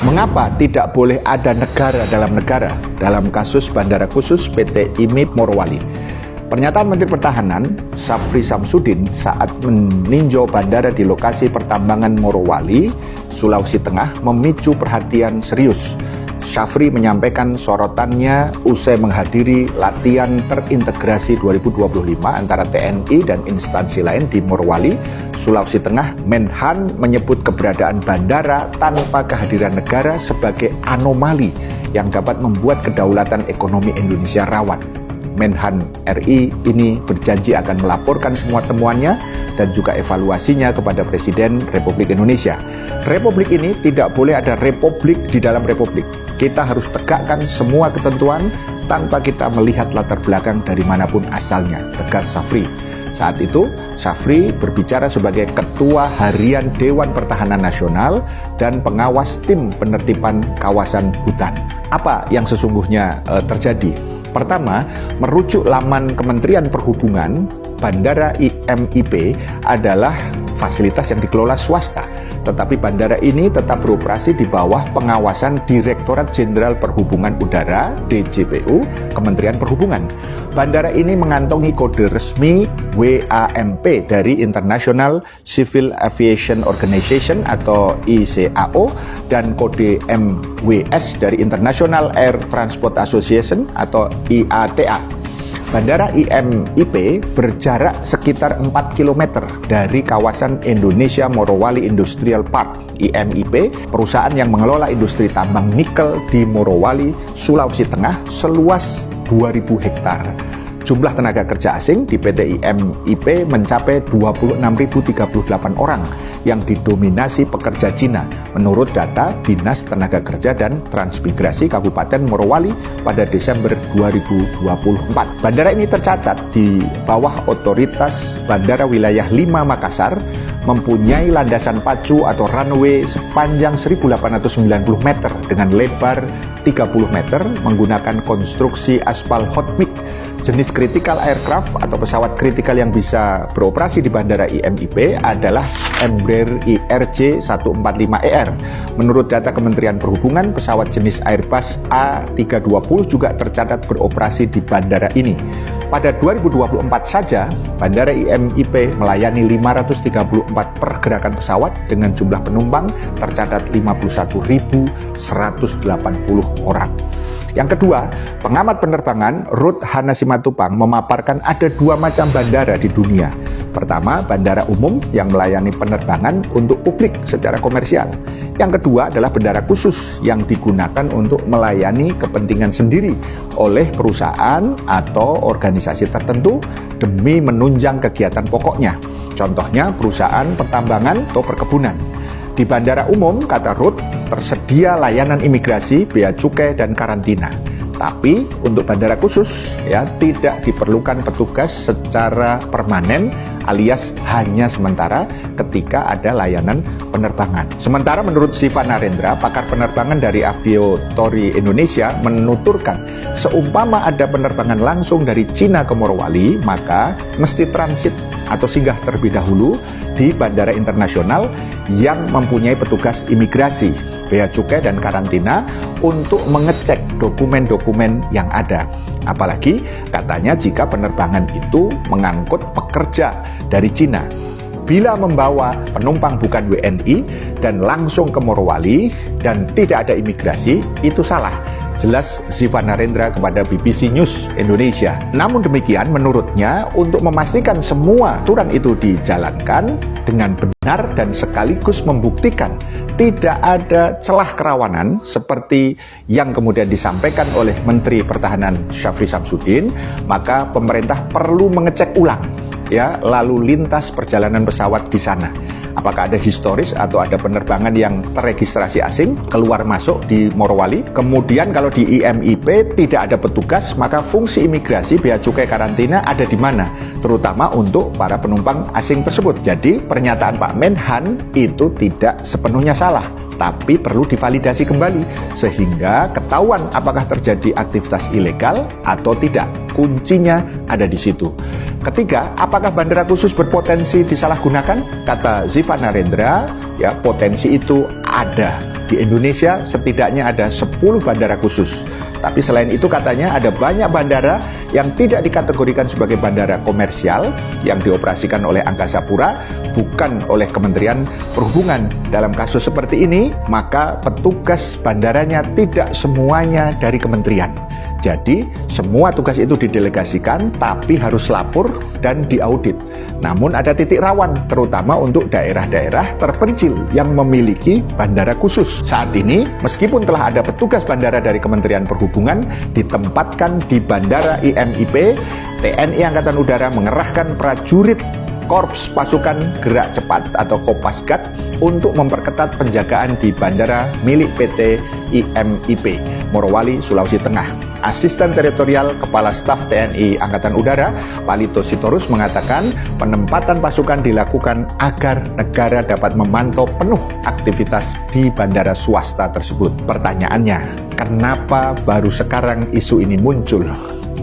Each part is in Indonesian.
Mengapa tidak boleh ada negara dalam negara dalam kasus Bandara Khusus PT IMIP Morowali? Pernyataan Menteri Pertahanan Syafri Samsudin saat meninjau bandara di lokasi pertambangan Morowali, Sulawesi Tengah memicu perhatian serius. Syafri menyampaikan sorotannya usai menghadiri latihan terintegrasi 2025 antara TNI dan instansi lain di Morowali, Sulawesi Tengah. Menhan menyebut keberadaan bandara tanpa kehadiran negara sebagai anomali yang dapat membuat kedaulatan ekonomi Indonesia rawan. Menhan RI ini berjanji akan melaporkan semua temuannya dan juga evaluasinya kepada Presiden Republik Indonesia. Republik ini tidak boleh ada republik di dalam republik. Kita harus tegakkan semua ketentuan tanpa kita melihat latar belakang dari manapun asalnya, tegas Syafri. Saat itu, Syafri berbicara sebagai Ketua Harian Dewan Pertahanan Nasional dan pengawas tim penertiban kawasan hutan. Apa yang sesungguhnya terjadi? Pertama, merujuk laman Kementerian Perhubungan, Bandara IMIP adalah fasilitas yang dikelola swasta, tetapi bandara ini tetap beroperasi di bawah pengawasan Direktorat Jenderal Perhubungan Udara (DJPU) Kementerian Perhubungan. Bandara ini mengantongi kode resmi WAMP dari International Civil Aviation Organization atau ICAO dan kode MWS dari International Air Transport Association atau IATA. Bandara IMIP berjarak sekitar 4 km dari kawasan Indonesia Morowali Industrial Park. IMIP, perusahaan yang mengelola industri tambang nikel di Morowali, Sulawesi Tengah seluas 2.000 hektar. Jumlah tenaga kerja asing di PT IMIP mencapai 26.038 orang yang didominasi pekerja Cina menurut data Dinas Tenaga Kerja dan Transmigrasi Kabupaten Morowali pada Desember 2024. Bandara ini tercatat di bawah otoritas Bandara Wilayah 5 Makassar, mempunyai landasan pacu atau runway sepanjang 1.890 meter dengan lebar 30 meter menggunakan konstruksi aspal hot mix. Jenis critical aircraft atau pesawat kritikal yang bisa beroperasi di Bandara IMIP adalah Embraer IRJ-145ER. Menurut data Kementerian Perhubungan, pesawat jenis Airbus A320 juga tercatat beroperasi di bandara ini. Pada 2024 saja, Bandara IMIP melayani 534 pergerakan pesawat dengan jumlah penumpang tercatat 51.180 orang. Yang kedua, pengamat penerbangan Ruth Hana Simatupang memaparkan ada dua macam bandara di dunia. Pertama, bandara umum yang melayani penerbangan untuk publik secara komersial. Yang kedua adalah bandara khusus yang digunakan untuk melayani kepentingan sendiri oleh perusahaan atau organisasi tertentu demi menunjang kegiatan pokoknya. Contohnya perusahaan pertambangan atau perkebunan. Di bandara umum, kata Ruth, tersedia layanan imigrasi, bea cukai, dan karantina. Tapi untuk bandara khusus tidak diperlukan petugas secara permanen alias hanya sementara ketika ada layanan penerbangan. Sementara menurut Siva Narendra, pakar penerbangan dari Aviatori Indonesia, menuturkan seumpama ada penerbangan langsung dari Cina ke Morowali, maka mesti transit atau singgah terlebih dahulu di bandara internasional yang mempunyai petugas imigrasi, bea cukai, dan karantina untuk mengecek dokumen-dokumen yang ada. Apalagi katanya jika penerbangan itu mengangkut pekerja dari Cina. Bila membawa penumpang bukan WNI dan langsung ke Morowali dan tidak ada imigrasi, itu salah. Jelas Siva Narendra kepada BBC News Indonesia. Namun demikian, menurutnya untuk memastikan semua aturan itu dijalankan dengan benar dan sekaligus membuktikan tidak ada celah kerawanan seperti yang kemudian disampaikan oleh Menteri Pertahanan Syafri Samsudin, maka pemerintah perlu mengecek ulang lalu lintas perjalanan pesawat di sana. Apakah ada historis atau ada penerbangan yang terregistrasi asing keluar masuk di Morowali? Kemudian kalau di IMIP tidak ada petugas, maka fungsi imigrasi, bea cukai, karantina ada di mana? Terutama untuk para penumpang asing tersebut. Jadi pernyataan Pak Menhan itu tidak sepenuhnya salah, tapi perlu divalidasi kembali sehingga ketahuan apakah terjadi aktivitas ilegal atau tidak. Kuncinya ada di situ. Ketiga, apakah bandara khusus berpotensi disalahgunakan? Kata Siva Narendra, potensi itu ada. Di Indonesia setidaknya ada 10 bandara khusus. Tapi selain itu katanya ada banyak bandara yang tidak dikategorikan sebagai bandara komersial yang dioperasikan oleh Angkasa Pura, bukan oleh Kementerian Perhubungan. Dalam kasus seperti ini, maka petugas bandaranya tidak semuanya dari kementerian. Jadi, semua tugas itu didelegasikan, tapi harus lapor dan diaudit. Namun ada titik rawan, terutama untuk daerah-daerah terpencil yang memiliki bandara khusus. Saat ini, meskipun telah ada petugas bandara dari Kementerian Perhubungan ditempatkan di Bandara IMIP, TNI Angkatan Udara mengerahkan prajurit Korps Pasukan Gerak Cepat atau Kopasgat untuk memperketat penjagaan di bandara milik PT IMIP, Morowali, Sulawesi Tengah. Asisten Teritorial Kepala Staf TNI Angkatan Udara, Palito Sitorus mengatakan penempatan pasukan dilakukan agar negara dapat memantau penuh aktivitas di bandara swasta tersebut. Pertanyaannya, kenapa baru sekarang isu ini muncul?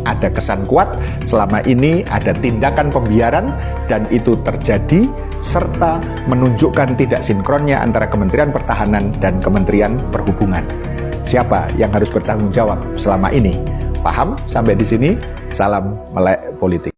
Ada kesan kuat selama ini ada tindakan pembiaran dan itu terjadi serta menunjukkan tidak sinkronnya antara Kementerian Pertahanan dan Kementerian Perhubungan. Siapa yang harus bertanggung jawab selama ini? Paham sampai di sini? Salam melek politik.